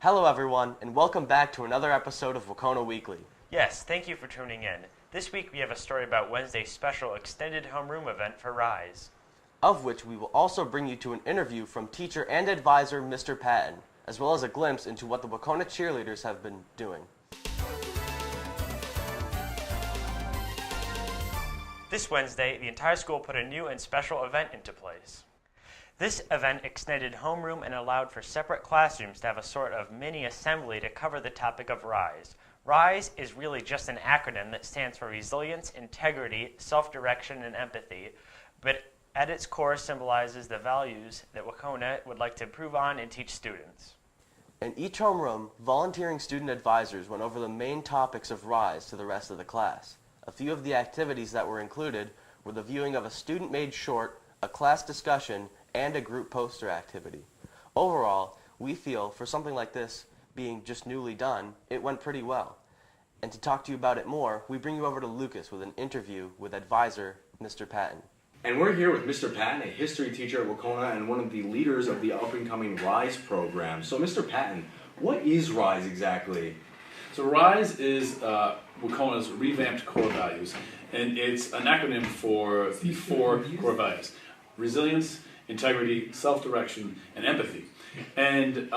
Hello everyone, and welcome back to another episode of Wahconah Weekly. Yes, thank you for tuning in. This week we have a story about Wednesday's special extended homeroom event for R.I.S.E. Of which we will also bring you to an interview from teacher and advisor Mr. Patton, as well as a glimpse into what the Wahconah cheerleaders have been doing. This Wednesday, the entire school put a new and special event into place. This event extended homeroom and allowed for separate classrooms to have a sort of mini assembly to cover the topic of R.I.S.E. R.I.S.E. is really just an acronym that stands for Resilience, Integrity, Self-Direction, and Empathy, but at its core symbolizes the values that Wahconah would like to improve on and teach students. In each homeroom, volunteering student advisors went over the main topics of R.I.S.E. to the rest of the class. A few of the activities that were included were the viewing of a student-made short, a class discussion, and a group poster activity. Overall, we feel for something like this being just newly done, it went pretty well. And to talk to you about it more, we bring you over to Lucas with an interview with advisor Mr. Patton. And we're here with Mr. Patton, a history teacher at Wahconah and one of the leaders of the up-and-coming R.I.S.E. program. So Mr. Patton, what is R.I.S.E. exactly? So R.I.S.E. is Wahconah's revamped core values, and it's an acronym for the four core values: resilience, integrity, self-direction, and empathy. And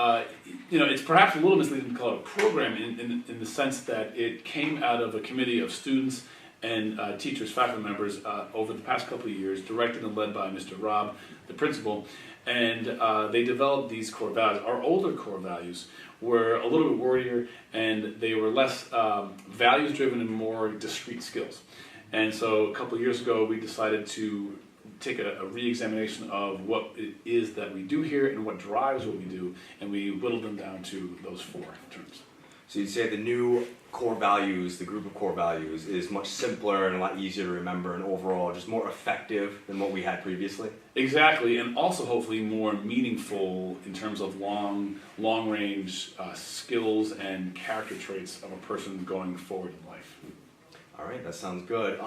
it's perhaps a little misleading to call it a program in the sense that it came out of a committee of students and teachers, faculty members over the past couple of years, directed and led by Mr. Rob, the principal, and they developed these core values. Our older core values were a little bit wordier, and they were less values-driven and more discrete skills. And so a couple of years ago, we decided to take a re-examination of what it is that we do here and what drives what we do, and we whittled them down to those four terms. So you'd say the new core values, the group of core values, is much simpler and a lot easier to remember and overall just more effective than what we had previously? Exactly, and also hopefully more meaningful in terms of long-range skills and character traits of a person going forward in life. All right, that sounds good.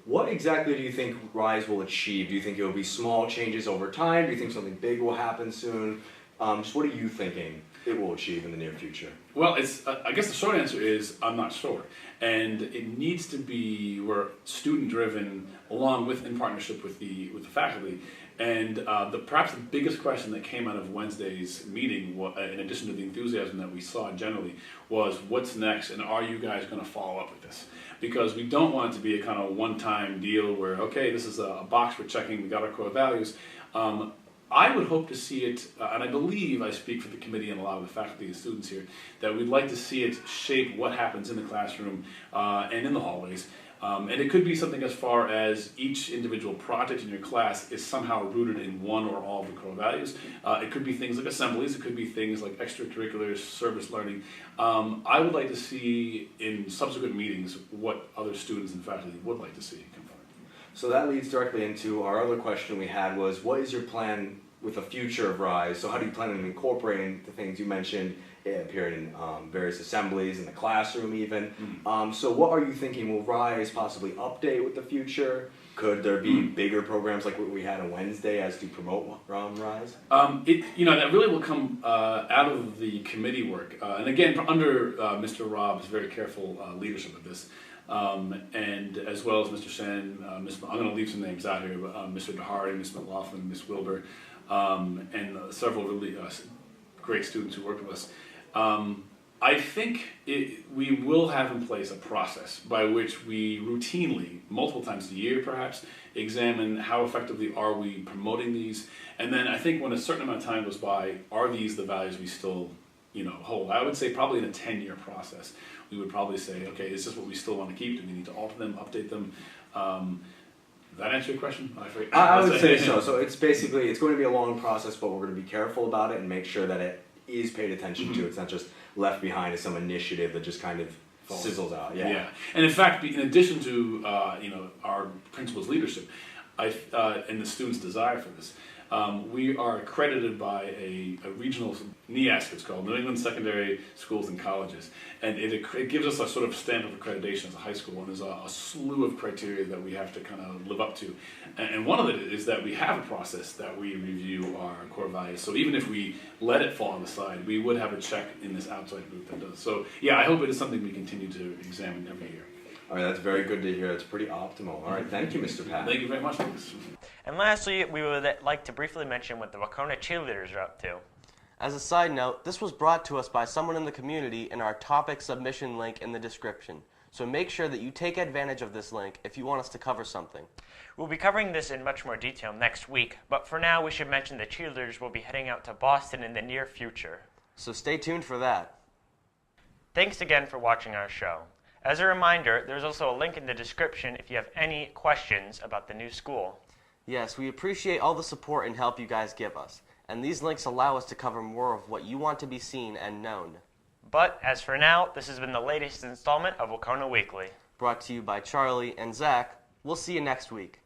What exactly do you think R.I.S.E. will achieve? Do you think it will be small changes over time? Do you think something big will happen soon? Just what are you thinking it will achieve in the near future? Well, I guess the short answer is I'm not sure. And it needs to be student-driven, along with in partnership with the faculty. And perhaps the biggest question that came out of Wednesday's meeting, in addition to the enthusiasm that we saw generally, was what's next, and are you guys going to follow up with this? Because we don't want it to be a kind of one-time deal where, okay, this is a box we're checking, we got our core values. I would hope to see it, and I believe I speak for the committee and a lot of the faculty and students here, that we'd like to see it shape what happens in the classroom and in the hallways. And it could be something as far as each individual project in your class is somehow rooted in one or all of the core values. It could be things like assemblies, it could be things like extracurriculars, service learning. I would like to see in subsequent meetings what other students and faculty would like to see come forward. So that leads directly into our other question we had was, what is your plan with the future of R.I.S.E.? So how do you plan on incorporating the things you mentioned appearing in various assemblies, in the classroom even? So what are you thinking? Will R.I.S.E. possibly update with the future? Could there be bigger programs like what we had on Wednesday as to promote R.I.S.E.? That really will come out of the committee work. And again, under Mr. Rob's very careful leadership of this. And as well as Mr. Shen, I'm going to leave some names out here, but Mr. DeHardy, Ms. McLaughlin, Ms. Wilbur, and several really great students who worked with us. I think we will have in place a process by which we routinely, multiple times a year perhaps, examine how effectively are we promoting these. And then I think when a certain amount of time goes by, are these the values we still hold? I would say probably in a 10-year process, we would probably say, okay, is this what we still want to keep? Do we need to alter them, update them? That answer your question? I would say so. So it's basically, it's going to be a long process, but we're going to be careful about it and make sure that it is paid attention to. It's not just left behind as some initiative that just kind of sizzles out. Yeah. And in fact, in addition to our principal's leadership, and the students' desire for this, We are accredited by a regional NEASC, it's called, New England Secondary Schools and Colleges, and it gives us a sort of stamp of accreditation as a high school, and there's a slew of criteria that we have to kind of live up to. And one of it is that we have a process that we review our core values, so even if we let it fall on the side, we would have a check in this outside group that does. So yeah, I hope it is something we continue to examine every year. All right, that's very good to hear. It's pretty optimal. All right, thank you, Mr. Pat. Thank you very much, Lucas. And lastly, we would like to briefly mention what the Wahconah cheerleaders are up to. As a side note, this was brought to us by someone in the community in our topic submission link in the description. So make sure that you take advantage of this link if you want us to cover something. We'll be covering this in much more detail next week, but for now we should mention the cheerleaders will be heading out to Boston in the near future. So stay tuned for that. Thanks again for watching our show. As a reminder, there's also a link in the description if you have any questions about the new school. Yes, we appreciate all the support and help you guys give us, and these links allow us to cover more of what you want to be seen and known. But as for now, this has been the latest installment of Wahconah Weekly. Brought to you by Charlie and Zach. We'll see you next week.